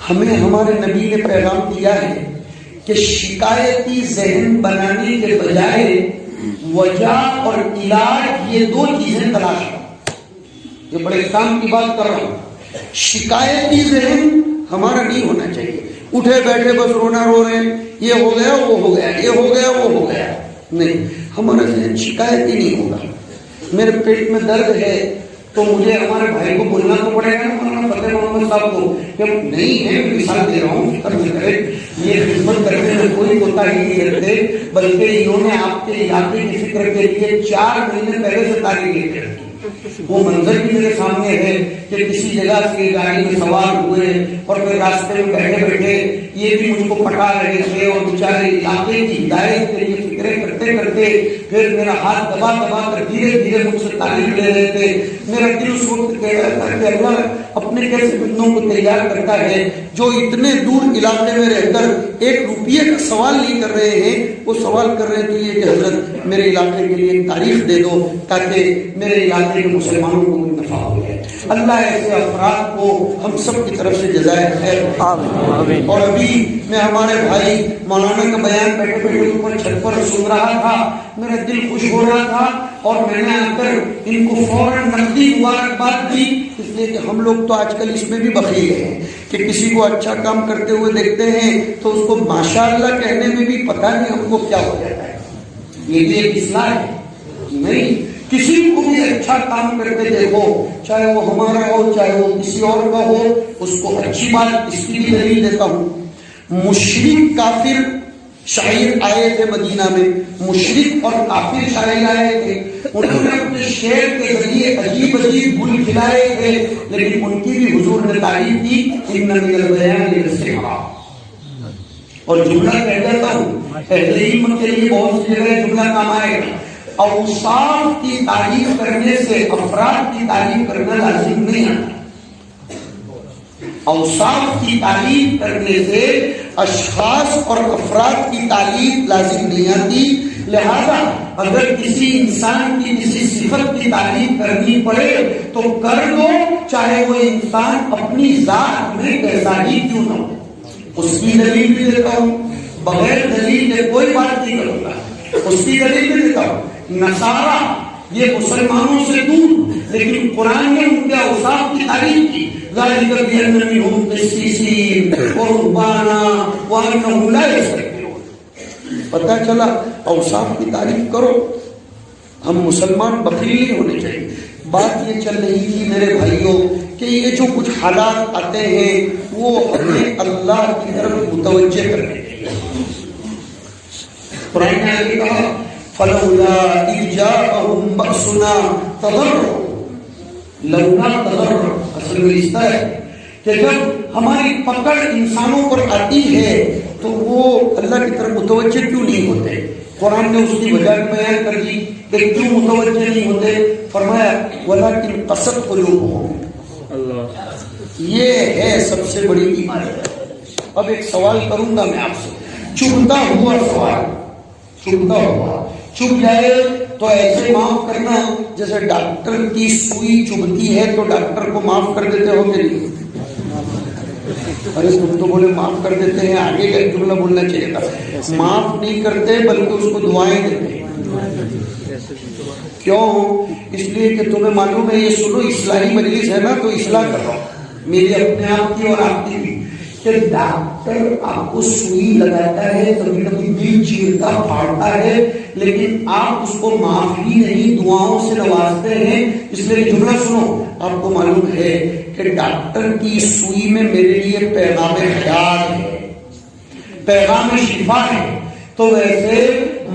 ہمیں ہمارے نبی نے پیغام دیا ہے کہ شکایتی ذہن بنانے کے بجائے وجہ اور علاج یہ دو چیزیں تلاش کرو. یہ بڑے کام کی بات کر رہا ہوں. شکایتی ذہن ہمارا نہیں ہونا چاہیے. اٹھے بیٹھے بس رونا رو رہے ہیں، یہ ہو گیا وہ ہو گیا، یہ ہو گیا وہ ہو گیا. نہیں، ہمارا ذہن شکایتی نہیں ہوگا. میرے پیٹ میں درد ہے تو مجھے ہمارے بھائی کو بولنا تو پڑے گا نا، مولانا فتح محمد صاحب کو کہ نہیں ہے، مثال دے رہا ہوں، فکر نہ کرے، یہ خدمت کرنے میں کوئی کوتاہی نہیں رکھتے، بلکہ انہوں نے آپ کے علاقے کی فکر کے لیے 4 مہینے پہلے سے تاریخ لے کے رکھی. وہ منظر بھی میرے سامنے ہے کہ کسی جگہ سے گاڑی میں سوار ہوئے اور پھر راستے میں بیٹھے بیٹھے یہ بھی مجھ کو پٹا رہے تھے اور بیچارے علاقے کی ہدایت کے لیے فکریں کرتے کرتے پھر میرا ہاتھ دبا دبا کر دھیرے دھیرے مجھ سے تعریف لے رہے تھے. میرا دل اس وقت کہہ رہا تھا کہ اللہ اپنے کیسے بندوں کو تیار کرتا ہے جو اتنے دور علاقے میں رہ کر 1 روپیے کا سوال نہیں کر رہے ہیں، وہ سوال کر رہے ہیں تو یہ کہ حضرت میرے علاقے کے لیے ایک تاریخ دے دو تاکہ میرے علاقے کے مسلمانوں کو نفع ہو جائے. اللہ ایسے افراد کو ہم سب کی طرف سے جزائے خیر. آمین. اور ابھی میں ہمارے بھائی مولانا کا بیان بیٹھے بیٹھے اوپر چھت پر سن رہا تھا، میرا دل خوش ہو رہا تھا اور میں نے آ کر ان کو فوراً نقدی مبارکباد دی، اس لیے کہ ہم لوگ تو آج کل اس میں بھی بخیل ہیں کہ کسی کو اچھا کام کرتے ہوئے دیکھتے ہیں تو اس کو ماشاءاللہ کہنے میں بھی پتہ نہیں ہم کو کیا ہو جاتا ہے. یہ بھی ایک اصلاح ہے. نہیں، کسی کو بھی اچھا کام کرتے دیکھو، چاہے وہ ہمارا ہو چاہے وہ کسی اور کا ہو، اس کو اچھی بات. اس کی بھی دلیل دیتا ہوں. مشرک کافر شاعر آئے تھے مدینہ میں، مشرک اور کافر شاعر آئے تھے، انہوں نے اپنے شعر کے ذریعے عجیب عجیب گل کھلائے تھے، لیکن ان کی بھی حضور نے تعریف کی ان من البیان للسحر. اور جملہ کہہ دیتا ہوں، اہل علم کے لیے بہت سی جگہ جملہ کام آئے گا. اوصاف کی تعریف کرنے سے افراد کی تعریف کرنا لازم نہیں ہے. اوصاف کی تعریف کرنے سے اشخاص اور افراد کی تعریف لازم نہیں آتی. لہذا اگر کسی انسان کی کسی صفت کی تعریف کرنی پڑے تو کر دو، چاہے وہ انسان اپنی ذات میں کیسا ہی کیوں نہ ہو. اس کی دلیل بھی دیتا ہوں، بغیر دلیل کے کوئی بات نہیں کروں گا. اس کی دلیل بھی دیتا ہوں. نصارا یہ مسلمانوں سے دور، لیکن قرآن نے ان کے اوصاف کی تعریف کی. ذالک بأن منهم قسیسین ورہبانا وانہم لا یستکبرون. پتہ چلا اوصاف کی تعریف کرو. ہم مسلمان بخیل نہیں ہونے چاہیے. بات یہ چل رہی تھی میرے بھائیوں کہ یہ جو کچھ حالات آتے ہیں وہ ہمیں اللہ کی طرف متوجہ کرنے چاہیے. قرآن نے کہا فلولا اذ جاءهم بأسنا تضرعوا. لولا تضرع اصل میں اس طرح ہے کہ جب ہماری پکڑ انسانوں پر آتی ہے تو وہ اللہ کی طرف متوجہ کیوں نہیں ہوتے. قرآن نے اس کی وجہ بیان کر دی کہ کیوں متوجہ نہیں ہوتے. فرمایا ولکن قست قلوبهم. یہ ہے سب سے بڑی بیماری. اب ایک سوال کروں گا میں آپ سے، چبھتا ہوا سوال، چبھتا ہوا. چبھ جائے تو ایسے معاف کرنا جیسے ڈاکٹر کی سوئی چبھتی ہے تو ڈاکٹر کو معاف کر دیتے ہو کہ نہیں؟ ارے تم تو بولے معاف کر دیتے ہیں، آگے کا جملہ بولنا چاہیے تھا. معاف نہیں کرتے بلکہ اس کو دعائیں دیتے ہیں. کیوں؟ اس لیے کہ تمہیں معلوم ہے یہ سنو اصلاحی مجلس ہے نا، تو اصلاح کر رہا ہوں میری اپنے آپ کی اور آپ کی بھی، کہ ڈاکٹر آپ کو سوئی لگاتا ہے، کبھی کبھی دل چیرتا پھاڑتا ہے، لیکن آپ اس کو معاف ہی نہیں دعاؤں سے نوازتے ہیں. اس لیے جملہ سنو. آپ کو معلوم ہے کہ ڈاکٹر کی سوئی میں میرے لیے پیغام حیات ہے، پیغام شفا ہے. تو ویسے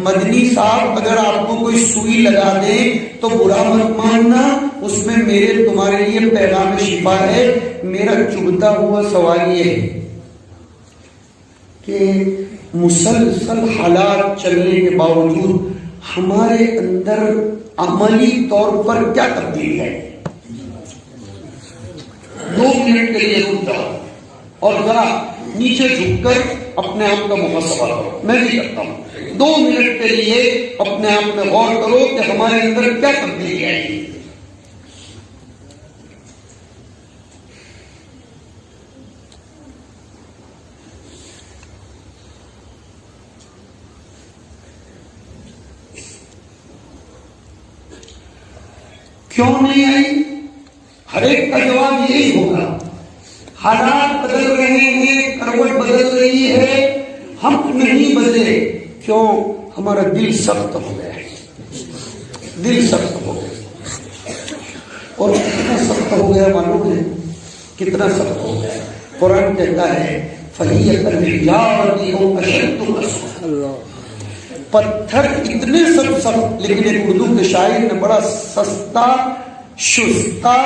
مدنی صاحب اگر آپ کو کوئی سوئی لگا دیں تو برا مت ماننا، اس میں میرے تمہارے لیے پیغام شفا ہے. میرا چبھتا ہوا سوال یہ ہے کہ مسلسل حالات چلنے کے باوجود ہمارے اندر عملی طور پر کیا تبدیلی ہے. 2 منٹ کے لیے رک جاؤ اور ذرا نیچے جھک کر اپنے آپ کا محاسبہ کرو. میں بھی کرتا ہوں. 2 منٹ کے لیے اپنے آپ میں غور کرو کہ ہمارے اندر کیا تبدیلی آئی. کیوں نہیں آئی؟ ہر ایک کا جواب یہی ہوگا، حالات بدل رہے ہیں، کروٹ بدل رہی ہے، ہم نہیں بدلے۔ کیوں؟ ہمارا دل سخت ہو گیا ہے، دل سخت ہو گیا۔ اور کتنا سخت ہو گیا معلوم ہے؟ کتنا سخت ہو گیا؟ قرآن کہتا ہے فَهِيَ كَالْحِجَارَةِ أَوْ أَشَدُّ قَسْوَةً، پتھر اتنے سخت، لیکن ایک اردو کے شاعر نے بڑا سستا شستہ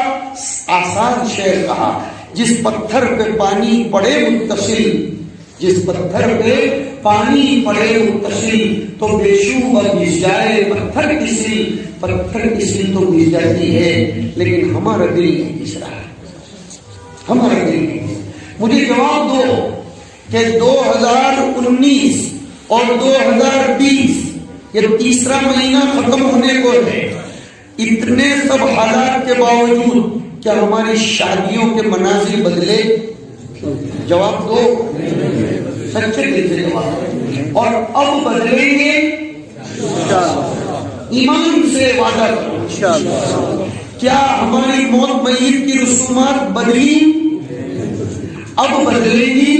آسان شعر کہا، جس پتھر پہ پانی پڑے متصل، جس پتھر پہ پانی پڑے متصل تو بے شوبہ گھس جائے پتھر کی سیل، پتھر کی سیل تو گھس جاتی ہے لیکن ہمارا دل نہیں گھس رہا، ہمارا دل نہیں۔ مجھے جواب دو کہ 2019 اور 2020 یہ تیسرا مہینہ ختم ہونے کو ہے، اتنے سب حالات کے باوجود کیا ہماری شادیوں کے مناظر بدلے؟ جواب دو، سچے دل سے جواب۔ اور اب بدلیں گے ایمان سے وعدہ کرو۔ کیا ہماری موت میت کی رسومات بدلی؟ اب بدلیں گی۔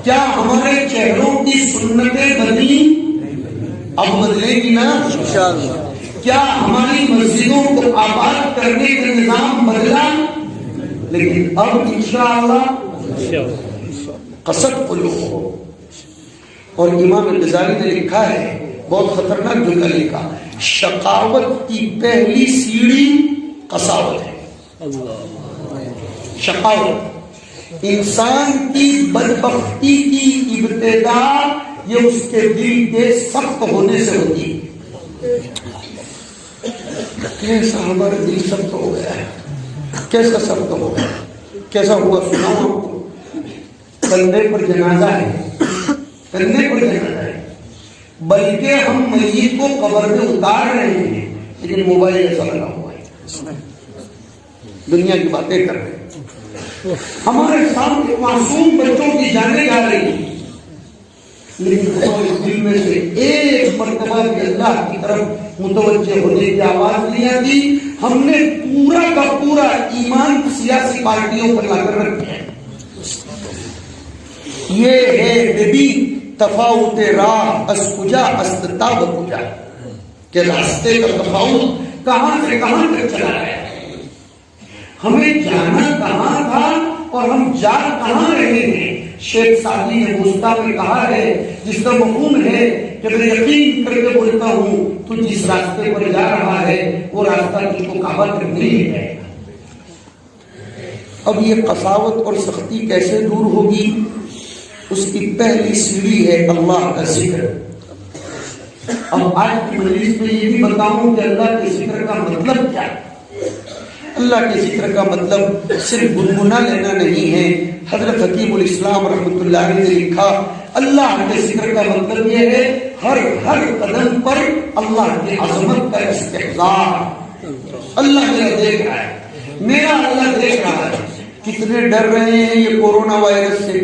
کیا ہمارے چہروں کی سنتیں بدلی؟ اب بدلیں گی نا؟ کیا ہماری مسجدوں کو آباد کرنے کا نظام بدلا؟ لیکن اب انشاءاللہ قصد قلوب۔ اور امام غزالی نے لکھا ہے بہت خطرناک جملہ لکھا، شقاوت کی پہلی سیڑھی قساوت ہے۔ شقاوت انسان کی بدبختی کی ابتدا یہ اس کے دل کے سخت ہونے سے ہوتی ہے۔ کیسا ہمارا دل سخت ہو گیا ہے، کیسا سخت ہو گیا، کیسا ہوا سناؤ آپ کو۔ کندھے پر جنازہ ہے، کندھے پر جنازہ ہے، بلکہ ہم میت کو قبر میں اتار رہے ہیں لیکن موبائل ایسا لگا ہوا ہے، دنیا کی باتیں کر رہے ہیں، ہمارے سامنے معصوم بچوں کی جانیں جا رہی ہیں، لیکن ہمارے دل میں سے ایک مرتبہ بھی اللہ کی طرف متوجہ ہونے کی آواز نہیں آتی۔ ہم نے پورا کا پورا ایمان سیاسی پارٹیوں پر لا کر رکھا ہے۔ یہ ہے نبی تفاوت راہ از کجا است تا بکجا، کہ راستے کا تفاوت کہاں سے کہاں تک چلا ہے، ہمیں جانا کہاں تھا اور ہم جا کہاں رہے ہیں۔ شیخ سعدی نے گستاخ میں کہا ہے جس کا مفہوم ہے کہ میں یقین کر کے بولتا ہوں تو جس راستے پر جا رہا ہے وہ راستہ تجھ کو کعبہ تک نہیں لے جائے گا۔ اب یہ قساوت اور سختی کیسے دور ہوگی؟ اس کی پہلی سیڑھی ہے اللہ کا ذکر۔ اب آج کی مجلس میں یہ بھی بتاؤں کہ اللہ کے ذکر کا مطلب کیا ہے۔ اللہ کے ذکر کا مطلب صرف گنگنا لینا نہیں ہے۔ حضرت حکیم الاسلام رحمۃ اللہ علیہ نے لکھا اللہ کے ذکر کا مطلب یہ ہے ہر قدم پر اللہ کی عظمت کا استحضار۔ اللہ میرا دیکھ رہا ہے، میرا اللہ دیکھ رہا ہے۔ کتنے ڈر رہے ہیں یہ کورونا وائرس سے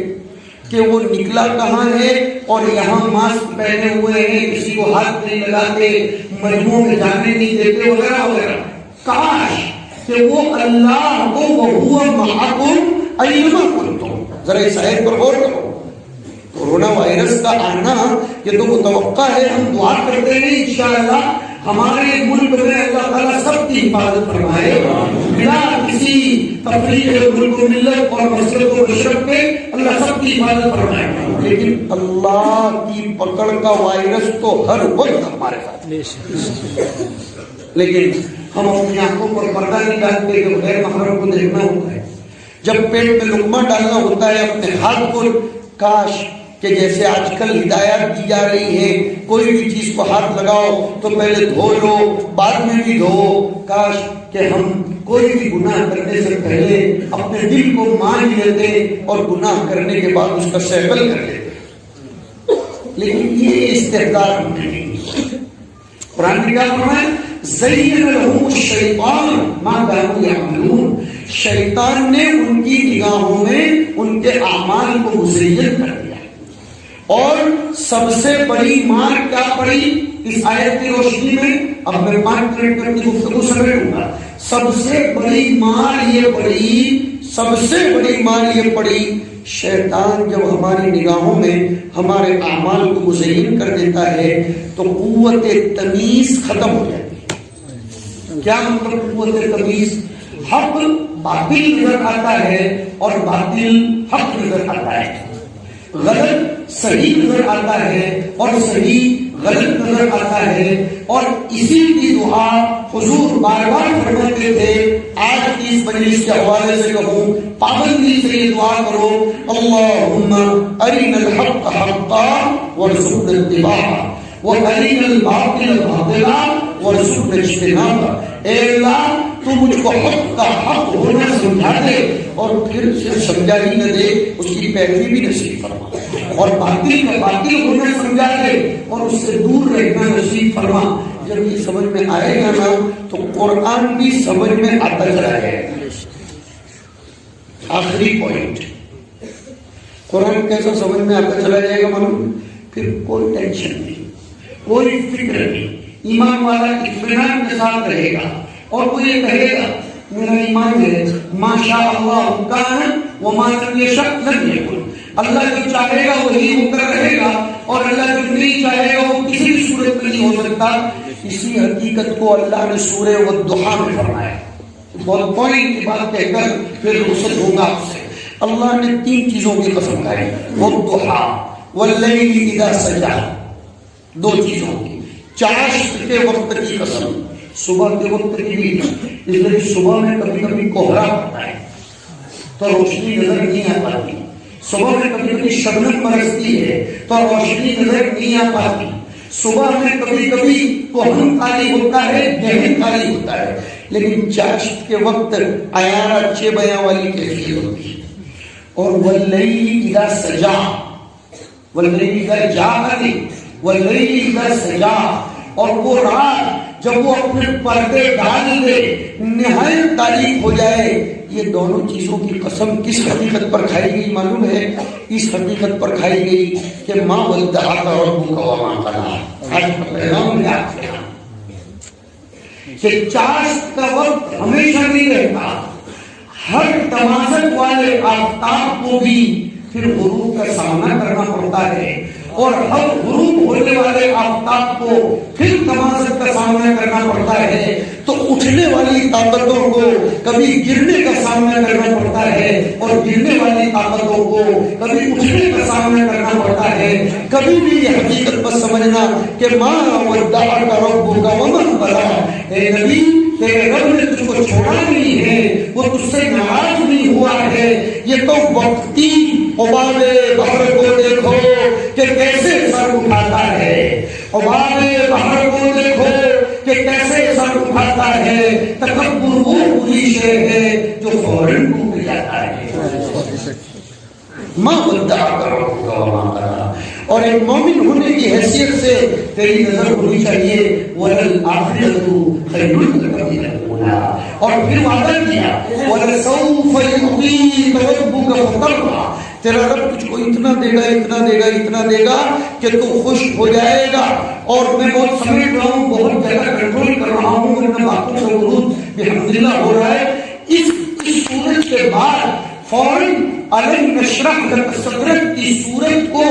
کہ وہ نکلا کہاں ہے، اور یہاں ماسک پہنے ہوئے ہیں، کسی کو ہاتھ نہیں لگاتے، مجموعوں میں جانے نہیں دیتے وغیرہ وغیرہ۔ کاش کہ وہ اللہ کو وہو معکم اینما کنتم۔ ذرا اس آیت پر غور کرو، کورونا وائرس کا آنا یہ تو متوقع ہے، ہم دعا کرتے ہیں انشاءاللہ ہمارے ملک میں اللہ تعالیٰ سب کی حفاظت فرمائے بلا کسی تفریق ملک و ملت اور مسلک و مشرق کے، اللہ سب کی حفاظت فرمائے۔ لیکن اللہ کی پکڑ کا وائرس تو ہر وقت ہمارے ساتھ، لیکن ہم اپنی آنکھوں پر پردہ نہیں ڈالتے کہ غیر محرم کو دیکھنا ہوتا ہے، جب پیٹ میں لقمہ ڈالنا ہوتا ہے اپنے ہاتھ کو، کاش کہ جیسے آج کل ہدایات دی جا رہی ہے کوئی بھی چیز کو ہاتھ لگاؤ تو پہلے دھو لو بعد میں بھی دھو، کاش کہ ہم کوئی بھی گناہ کرنے سے پہلے اپنے دل کو مان لیتے اور گناہ کرنے کے بعد اس کا سیبل کر لیتے، لیکن یہ استحقار نہیں۔ قرآن نے کیا فرمایا؟ زین لہم الشیطان ما کانوا یعملون، شیطان نے ان کی نگاہوں میں ان کے اعمال کو مزین کر دیا، اور سب سے بڑی مار کیا پڑی؟ اس آیت کی روشنی میں اب میں 5 منٹ کی گفتگو سمیٹوں گا. سب سے بڑی مار یہ پڑی شیطان جب ہماری نگاہوں میں ہمارے اعمال کو مزین کر دیتا ہے تو قوت تمیز ختم ہو جاتی ہے. کیا مطلب قوت تمیز؟ حق باطل نظر آتا ہے اور باطل حق نظر آتا ہے، غلط صحیح نظر آتا ہے اور صحیح غلط نظر آتا ہے. اور اسی کی دعا حضور بار بار فرماتے تھے. آج کی اس مجلس کے حوالے سے کہوں، پابندی سے یہ دعا کرو، اللہم ارنا الحق حقا وارزقنا اتباعہ وارنا الباطل باطلا وارزقنا اجتنابہ. اے اللہ تو مجھ کو حق کا حق ہونا سمجھا دے اور پھر صرف سمجھا ہی نہ دے، اس کی پیروی بھی نصیب فرما، اور باطل کا باطل ہونا سمجھا دے اور اس سے دور رہنا نصیب فرما. جب یہ سمجھ میں آئے گا نا تو قرآن بھی سمجھ میں آتا چلا جائے گا. آخری پوائنٹ، قرآن کیسا سمجھ میں آتا چلا جائے گا معلوم؟ پھر کوئی ٹینشن نہیں، کوئی فکر نہیں، ایمان والا اطمینان کے ساتھ رہے گا اور وہ یہ کہے گا میرا ایمان ہے ما شاء اللہ کان وما لم یشاء لم یکن. اللہ جو چاہے گا وہی ہو کر رہے گا اور اللہ جو نہیں چاہے گا وہ کسی بھی صورت میں نہیں ہو سکتا. اسی حقیقت کو اللہ نے سورہ والضحیٰ میں فرمایا. بہت بڑی کی بات کہہ کر پھر رخصت ہوگا آپ سے. اللہ نے 3 چیزوں کی قسم کھائی، والضحیٰ واللیل اذا سجا، 2 چیزوں کی. چاشت کے وقت کی قسم، صبح کے وقت کی بھی، اس لیے صبح میں کبھی کبھی کوہرا پڑتا ہے تو روشنی نظر نہیں آ پاتی. صبح میں کبھی کبھی شبنم برستی ہے تو روشنی نظر نہیں آ پاتی. صبح میں کبھی کبھی کوہن کالی ہوتا ہے، گہن کالی ہوتا ہے، لیکن چاشت کے وقت عیار اچھے بیاں والی کیفیت ہوتی ہے. اور واللیل اذا سجا، واللیل اذا جاء، واللیل اذا سجا، اور وہ رات جب وہ اپنے پردے ڈال دے نہایت تاریک ہو جائے. یہ دونوں چیزوں کی قسم کس حقیقت پر کھائی گئی معلوم ہے؟ اس حقیقت پر کھائی گئی کہ ماں ودعک ربک وما قلی. آج پیغام ہے آپ کے کہ چاشت کا وقت ہمیشہ نہیں رہتا. ہر تمازت والے آفتاب کو بھی پھر غروب کا سامنا کرنا پڑتا ہے اور ہر غروب ہونے والے آفتاب کو پھر تمازت کا سامنا کرنا پڑتا ہے. تو اٹھنے والی طاقتوں کو کبھی گرنے کا سامنا کرنا پڑتا ہے اور گرنے والی طاقتوں کو کبھی اٹھنے کا سامنا کرنا پڑتا ہے. کبھی بھی یہ حقیقت پر سمجھنا کہ ماں ودعک ربک وما قلی. اے نبی تیرے رب نے تجھ کو چھوڑا نہیں ہے، وہ تجھ سے ناراض نہیں ہوا ہے. یہ تو وقتی عباب بحر کو دیکھو کہ کیسے سر اٹھاتا ہے، عباب بحر کو دیکھو کہ کیسے سر اٹھاتا ہے. تکبر وہ بری شے ہے جو فوراً ٹوٹ جاتا ہے. ماں ودعک ربک وما قلی. اور ایک مومن ہونے کی حیثیت سے تیری نظر ہونی چاہیے وَلَلْآخِرَةُ خَيْرٌ لَكَ مِنَ الْأُولَىٰ. اور پھر وعدہ کیا وَلَسَوْفَ يُعْطِيكَ رَبُّكَ فَتَرْضَىٰ. تیرا رب تجھ کو اتنا دے گا، اتنا دے گا، اتنا دے گا کہ تو خوش ہو جائے گا. اور میں بہت سمیٹ رہا ہوں، بہت زیادہ کنٹرول کر رہا ہوں، ورنہ باتوں سے ورود بحمدللہ ہو رہا ہے. اس سورت کے بعد فوراً علم نشرح لک صدرک کی سورت کو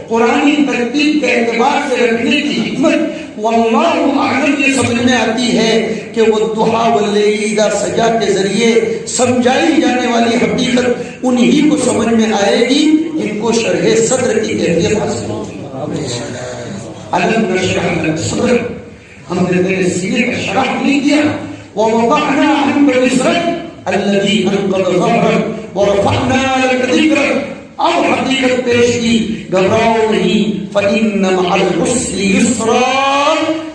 قرآنی ترتیب کے اعتبار سے رکھنے کی حکمت واللہ اعلم یہ سمجھ میں آتی ہے کہ وہ والضحیٰ واللیل اذا سجا کے ذریعے سمجھائی جانے والی حقیقت انہی کو سمجھ میں آئے گی جن کو شرح صدر کی کیفیت حاصل ہوگی. علم نشرح لک صدرک، ہم نے تیرے سینے کا شرح نہیں کیا. ووضعنا عنک وزرک الذی انقض ظہرک ورفعنا لک ذکرک. اب حقیقت پیش کی، گھبراؤ نہیں. فإن مع العسر یسرا،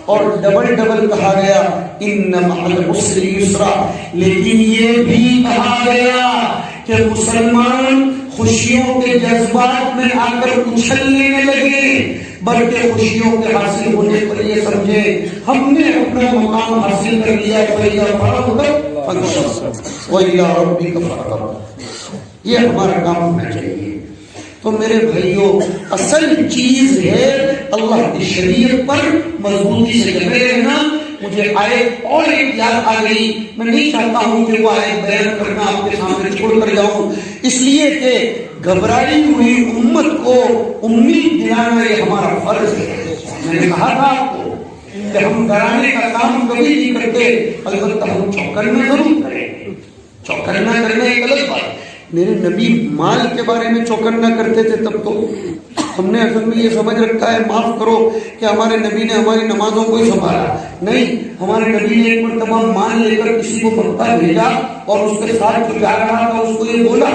اور ڈبل ڈبل کہا گیا ان مع العسر یسرا. لیکن یہ بھی کہا گیا کہ مسلمان خوشیوں کے جذبات میں آ کر اچھلنے لگے، بلکہ خوشیوں کے حاصل ہونے پر یہ سمجھے ہم نے اپنا مقام حاصل کر لیا. فَإِذَا فَرَغْتَ فَانصَبْ وَإِلَىٰ رَبِّكَ فَارْغَب. یہ ہمارا کام ہونا چاہیے. تو میرے بھائیوں اصل چیز ہے اللہ کی شریعت پر مضبوطی سے جمے رہنا. مجھے آیت اور ایک یاد آ گئی, میں نہیں چاہتا ہوں کہ وہ آیت بیان کرنا آپ کے سامنے چھوڑ کر جاؤں, اس لیے کہ گھبرائی ہوئی امت کو امید دلانا یہ ہمارا فرض ہے. میں نے کہا تھا آپ کو کہ ہم ڈرانے کا کام کبھی نہیں کرتے, البتہ ہم چوکنا ضرور کریں. چوکنا کرنا ایک الگ بات. میرے نبی مال کے بارے میں چوکنا کرتے تھے, تب تو ہم نے اصل میں یہ سمجھ رکھا ہے, معاف کرو, کہ ہمارے نبی نے ہماری نمازوں کو ہی سنبھالا. نہیں, ہمارے نبی نے ایک مرتبہ مال لے کر کسی کو مکہ بھیجا اور اس کے ساتھ جو جا رہا تھا اس کو یہ بولا,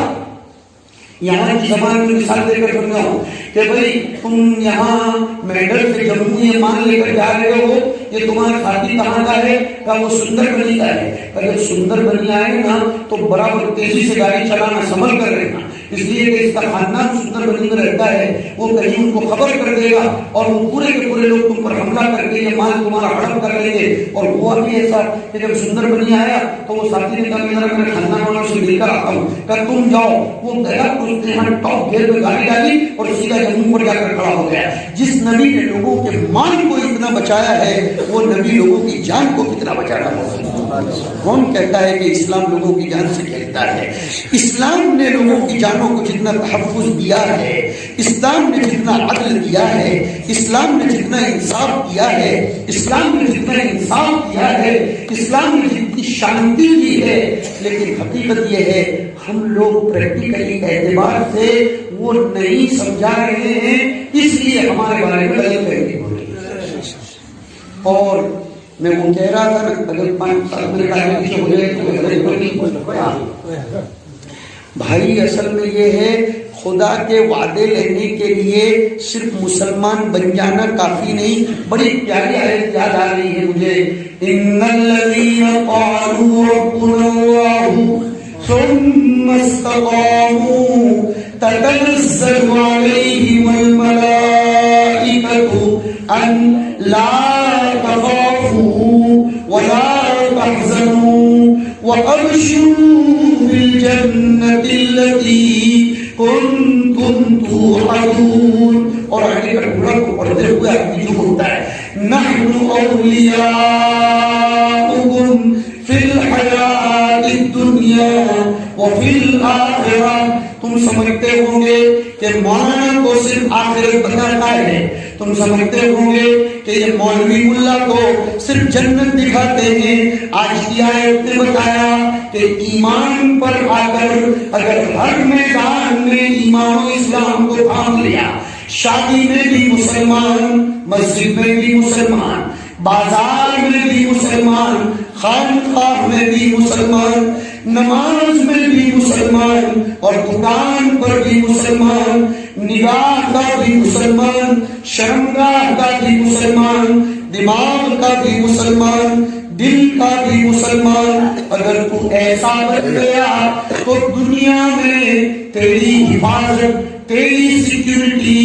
یہاں کی زبان میں مثال دے کر سمجھاؤں کہ بھائی تم یہاں میڈل سے جموں یہ مان لے کر جا رہے ہو, یہ تمہارا ساتھی کہاں کا ہے؟ کہ وہ سندر بنی کا ہے. اگر سندر بنی آئے نا تو برابر تیزی سے گاڑی چلانا سنبھل کر رہنا, اس لیے کہ اس کا خاندان سندر بنی میں رہتا ہے. وہ کہیں ان کو خبر کر دے گا اور وہ پورے کے پورے لوگ تم پر حملہ کر کے یہ مال تمہارا ہڑپ کر لیں گے. اور ہوا بھی ایسا کہ جب سندر بنی آیا تو وہ ساتھی نے کہا میرے خاندان والوں سے مل کر آتا ہوں, کہ تم جاؤ. وہ گیا, اس نے یہاں ٹاپ گیئر میں گاڑی ڈالی اور سیدھا جموں پر جا کر کھڑا ہو گیا. جس نبی نے لوگوں کے مال کو اتنا بچایا ہے وہ نبی لوگوں کی جان کو کتنا بچانا ہوگا. کون کہتا ہے کہ اسلام لوگوں کی جان سے کھیلتا ہے؟ اسلام نے لوگوں کی جانوں کو جتنا تحفظ دیا ہے, اسلام نے جتنا عدل دیا ہے, اسلام نے جتنا انصاف کیا ہے, اسلام نے جتنا انصاف کیا ہے, اسلام نے جتنی شانتی دی ہے, لیکن حقیقت یہ ہے ہم لوگ پریکٹیکلی اعتبار سے وہ نہیں سمجھا رہے ہیں, اس لیے ہمارے بارے میں غلط فہمی ہو رہی ہے. اور میں وہ کہہ رہا تھا نا, اگر 5 سال میں ٹائم ہو جائے تو بھائی اصل میں یہ ہے خدا کے وعدے لینے کے لیے صرف مسلمان بن جانا کافی نہیں. بڑی پیاری آیت یاد آ رہی ہے مجھے, ان الذین قالوا ربنا اللہ ثم استقاموا تتنزل علیہم الملائکۃ ان لا تخافوا ولا تحزنوا وابشروا بالجنة التي كنتم توعدون. اور آگے کا ٹکڑا کو پڑھتے ہوئے آدمی جو ہوتا ہے, نحن اولیاؤکم فی الحیات الدنیا وفی الآخرہ. تم سمجھتے ہوں گے کہ مولانا کو صرف آخرت بتاتا ہے, تم سمجھتے ہوں گے کہ یہ مولوی ملا کو صرف جنت دکھاتے ہیں. آج کی آیت نے بتایا کہ ایمان پر آ کر اگر ہر میدان میں ایمان و اسلام کو تھام لیا, شادی میں بھی مسلمان, مسجد میں بھی مسلمان, بازار میں بھی مسلمان, خانقاہ میں بھی مسلمان, نماز میں بھی مسلمان, اور دکان پر بھی مسلمان, نگاہ کا بھی مسلمان, شرمگاہ کا بھی مسلمان, دماغ کا بھی مسلمان, دل کا بھی مسلمان. اگر تو ایسا بن گیا تو دنیا میں تیری حفاظت, تیری سیکیورٹی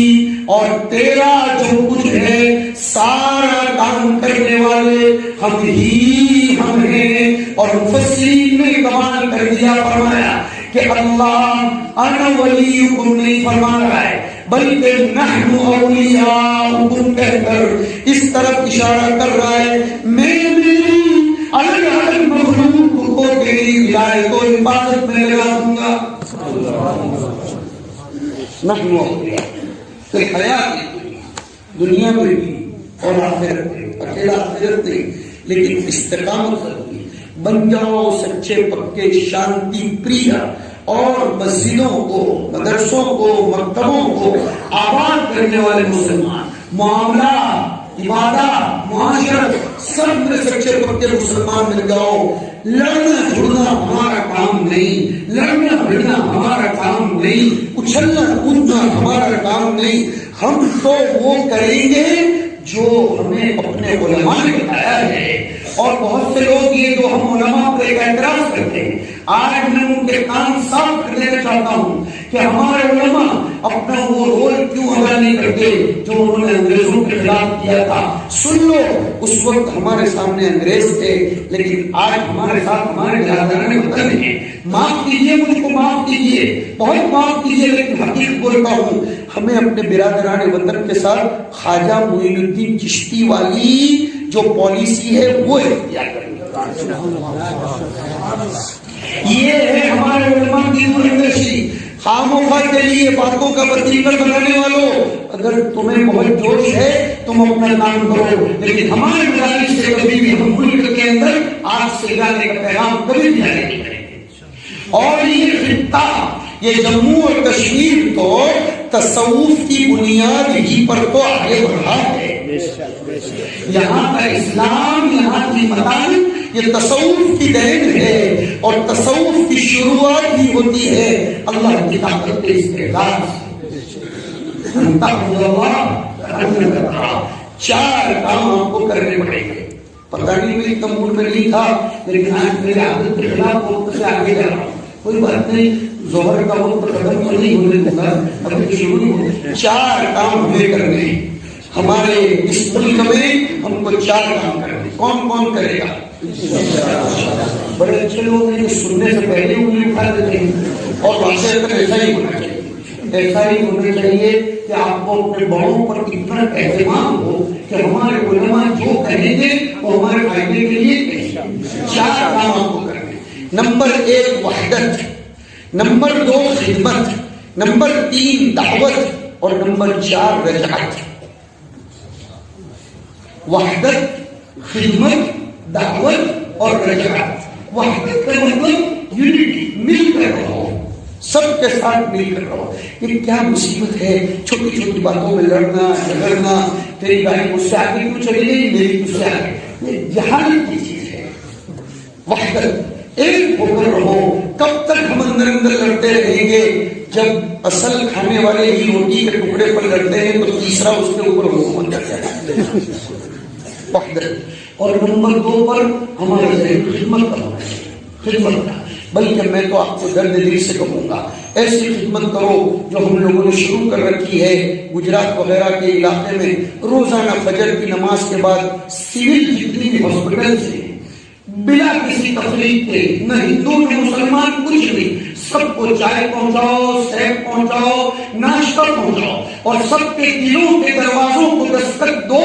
اور تیرا جو کچھ ہے سارا کام کرنے والے ہم ہی ہم ہیں. اور مفسرین نے کمال کر دیا, فرمایا کہ اللہ انا ولیکم نہیں فرما رہا ہے بلکہ نحن اولیاؤکم کہہ کر اس طرف اشارہ کر رہا ہے, میں میری الگ الگ مخلوق کو تیری ولایت و عبادت میں لگا دوں گا. نحن اولیاء فی الحیات دنیا میں بھی اور آخرت میں. اکیلا آخرت نہیں لیکن استقامت ضروری. بن جاؤ سچے پکے شانتی پریا, اور مسجدوں کو, مدرسوں کو, مکتبوں کو آباد کرنے والے مسلمان. معاملہ, عبادات, معاشرت سب میں سچے پکے مسلمان مل جاؤ. لڑنا جھڑنا ہمارا کام نہیں, لڑنا بھڑنا ہمارا کام نہیں, اچھلنا کودنا ہمارا کام نہیں. ہم تو وہ کریں گے جو ہمیں اپنے علماء نے بتایا ہے. اور بہت سے لوگ یہ جو ہم علماء پر ایک اعتراض کرتے ہیں, آج میں ان کے کان صاف کر دینا چاہتا ہوں کہ ہمارے علماء اپنا وہ رول کیوں ادا نہیں کرتے جو انہوں نے انگریزوں کے خلاف کیا تھا. سن لو, اس وقت ہمارے سامنے انگریز تھے لیکن آج ہمارے ساتھ ہمارے برادران وطن ہیں. معاف کیجیے, مجھ کو معاف کیجیے, بہت معاف کیجیے, لیکن حقیقت بولتا ہوں، ہمیں اپنے برادران وطن کے ساتھ خواجہ معین الدین چشتی والی جو پالیسی ہے وہ اختیار کریں۔ یہ ہے ہمارے علماء کی دورندشی۔ خاموخواہ کے لیے باتوں کا بطریقہ بنانے والوں، اگر تمہیں بہت جوش ہے تم اپنا کام کرو، لیکن ہمارے مدارس سے کبھی بھی ہم ملک کے اندر آگ سے جانے کا پیغام کبھی بھی جاری نہیں کریں گے۔ اور یہ خطہ، یہ جموں اور کشمیر تو تصوف کی بنیاد ہی پر تو آگے بڑھا ہے۔ یہاں کا اسلام، یہاں کی مدارس یہ تصوف کی دین ہے، اور تصوف کی شروعات ہی ہوتی ہے اللہ کی طاقت کے استعداد سے۔ چار کام آپ کو کرنے پڑیں گے۔ پتہ نہیں میں اتنا موڈ میں نہیں تھا، لیکن آج میرے عادت کے خلاف وقت سے آگے جا رہا ہوں۔ کوئی بات نہیں، ظہر کا وقت ختم تو نہیں ہونے دوں گا، ابھی شروع ہو۔ چار کام ہمیں کرنے ہیں ہمارے اس ملک میں، ہم کو چار کام کرنے۔ کون کون کرے گا؟ بڑے اچھے لوگ ہیں جو سننے سے پہلے انگلی اٹھا دیتے ہیں، اور واقعی اگر ایسا ہی ہونا چاہیے، ایسا ہی ہونا چاہیے کہ آپ کو اپنے بڑوں پر اتنا اہتمام ہو کہ ہمارے علماء جو کہیں گے وہ ہمارے فائدے کے لیے کہیں گے۔ چار کام آپ کو کرنے۔ نمبر 1 وحدت، نمبر 2 خدمت، نمبر 3 دعوت، اور نمبر 4 رجعت۔ وحدت، خدمت، دعوت اور رجعت۔ وحدت کا مطلب یونٹی، مل کر رہو، سب کے ساتھ مل کر رہو۔ یہ کیا مصیبت ہے، چھوٹی چھوٹی باتوں میں لڑنا جھگڑنا، تیری گاڑی مجھ سے آگے کیوں چلی گئی، میری مجھ سے آگے، یہ جہالت کی چیز ہے۔ وحدت، ایک ہو کر رہو۔ کب تک ہم اندر اندر لڑتے رہیں گے؟ جب اصل کھانے والے ہی روٹی کے ٹکڑے پر لڑتے ہیں تو تیسرا اس کے اوپر حکومت کرتا ہے۔ وحدت۔ اور نمبر 2 پر ہمارے ذہن خدمت کا ہونا چاہیے، خدمت کا، بلکہ میں تو آپ کو درد دل سے کہوں گا ایسی خدمت کرو جو ہم لوگوں نے شروع کر رکھی ہے گجرات وغیرہ کے علاقے میں۔ روزانہ فجر کی نماز کے بعد سول جتنی بھی ہاسپٹلس ہیں، بلا کسی تفریق کے، نہ ہندو نہ مسلمان، کچھ نہیں، سب کو چائے پہنچاؤ، سیب پہنچاؤ، ناشتہ پہنچاؤ، اور سب کے دلوں کے دروازوں کو دستک دو،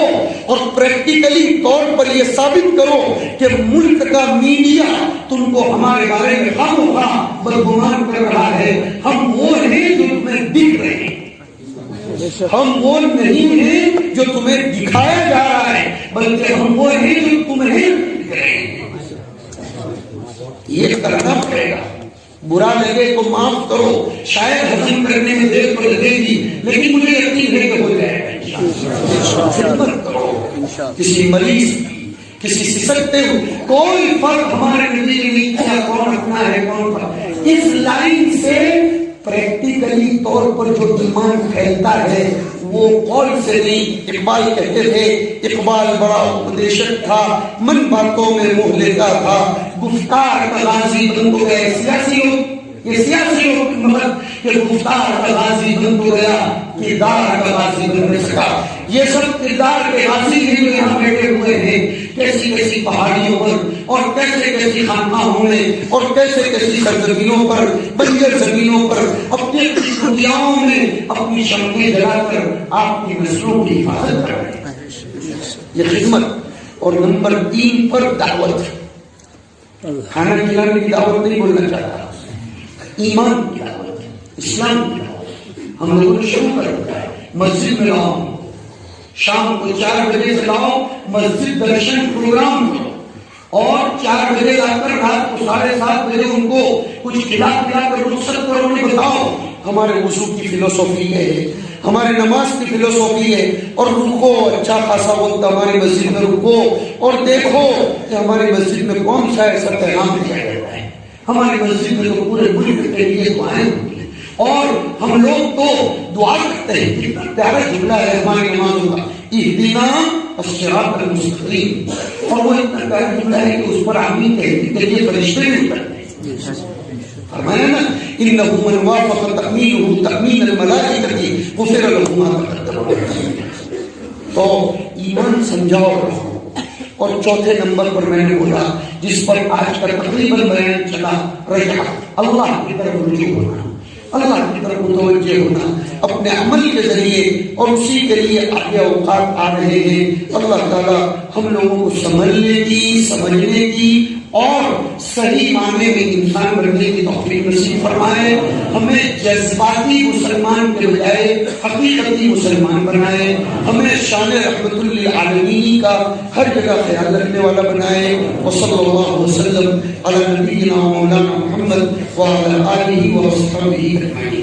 اور پریکٹیکلی طور پر یہ ثابت کرو کہ ملک کا میڈیا تم کو ہمارے بارے میں خواہ بدگمان کر رہا ہے۔ ہم وہ ہیں جو تمہیں دکھ رہے ہیں، ہم وہ نہیں ہیں جو تمہیں دکھایا جا رہا ہے، بلکہ ہم وہ ہیں جو تمہیں دکھ رہے ہیں۔ یہ کرنا پڑے گا۔ برا لگے تو معاف کرو، شاید ہضم کرنے میں دیر تو لگے گی، لیکن مجھے یقین ہے کہ ہو جائے گا۔ خدمت کرو، کسی مریض کی، کسی سسکتے ہوئے، کوئی فرق ہمارے نبی نے نہیں کیا کون اپنا ہے کون پر۔ اس لائن سے پریکٹیکلی طور پر جو ایمان پھیلتا ہے وہ قول سے نہیں۔ اقبال کہتے تھے، اقبال بڑا اپدیشک تھا، من باتوں میں منہ لیتا تھا، گفتار کا غازی بن تو گئے سیاسی لوگ، یہ سیاسی لوگ مطلب کہ گفتار کا غازی بن تو گیا، کردار کا غازی بن نہیں سکا۔ یہ سب کردار کے غازی ہیں جو یہاں بیٹھے ہوئے ہیں، کیسی کیسی پہاڑیوں پر، اور کیسے کیسی خانقاہوں میں، اور کیسے کیسی سرزمینوں پر، بنجر زمینوں پر، اپنی خدیاؤں میں اپنی شمعیں جلا کر آپ کی نسلوں کی حفاظت کر رہے ہیں۔ یہ خدمت۔ اور نمبر 3 پر دعوت۔ کھانا کھلانے کی دعوت نہیں بولنا چاہتا، ایمان کی دعوت، اسلام کی دعوت ہم لوگوں نے شروع کر دیا ہے۔ مسجد میں لاؤ، شام کو 4 بجے سے لاؤ، مسجد درشن پروگرام کرو، اور 4 بجے لا کر رات کو 7:30 بجے ان کو کچھ کھلا کر رخصت کرو، انہیں بتاؤ ہمارے وضو کی فلسفی ہے، ہماری نماز کی فلسفی ہے، اور رکو اچھا خاصا وقت ہماری مسجد میں رکو، اور دیکھو کہ ہماری مسجد میں کون سا ایسا پیغام دیا جاتا ہے۔ ہماری مسجد میں تو پورے ملک کے لیے دعائیں ہوتی ہیں، اور ہم لوگ تو دعا کرتے ہیں۔ کتنا پیارا جملہ ہے ہماری نمازوں کا، اہدنا الصراط المستقیم، اور وہ اتنا پیارا جملہ ہے کہ اس پر آمین کہنے کے لیے فرشتے بھی اترتے ہیں۔ فرمایا نا، انہ من وافق تأمینہ تأمین الملائکۃ غفر لہ ما تقدم من ذنبہ۔ تو ایمان سمجھاؤ رہو۔ اور چوتھے نمبر پر میں نے بولا، جس پر آج کا تقریباً بیان چلا، رجعت، اللہ کی طرف رجوع ہونا۔ اللہ کی طرف متوجہ ہونا اپنے عمل کے ذریعے، اور اسی کے لیے آگے اوقات آ رہے ہیں۔ اللہ تعالیٰ ہم لوگوں کو سمجھنے کی، سمجھنے کی اور صحیح معنی میں انسان بننے کی توفیق نصیب فرمائے۔ ہمیں جذباتی مسلمان کے بجائے حقیقتی مسلمان بنائے، ہمیں شان رحمت للعالمین کا ہر جگہ خیال رکھنے والا بنائے۔ وصلی اللہ وسلم علی نبینا مولانا محمد وعلی آلہ وصحبہ اجمعین۔